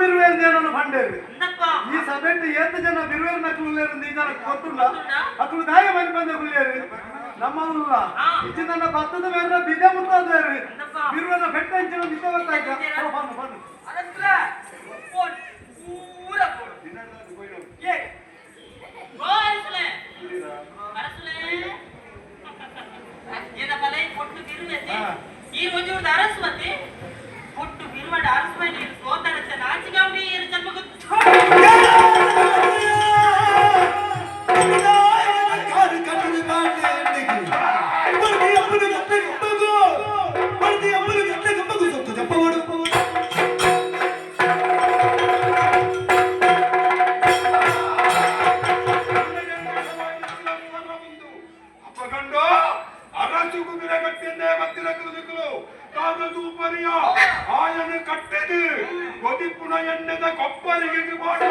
బిరువేందేనని పండేది ఈ సభెట్టి ఎంత జన బిరువేరు నక్కులు లేరు నీ జన కొత్తుండా అక్కడ దాయ మంది పందే కులేరు నమ్మవుల్లా ఇచ్చిందన్న భక్తద వేరు బిడ్డ ముట్టదు వేరు బిరువేన పెట్టించిన నిజవతాక పండు పండు ಈ ಒಂದು ಅರಸ್ವತಿ ಕೊಟ್ಟು ಬಿರುವಾಡ ಅರಸ್ವತಿ ಸೋದರತೆ ನಾಚಿಗಾವಡಿ ಏನು ಜನ್ಮಕ್ಕೆ ఆయన కట్టెది కొదిపున ఎన్నెద కొప్పరికి ಮಾಡಿ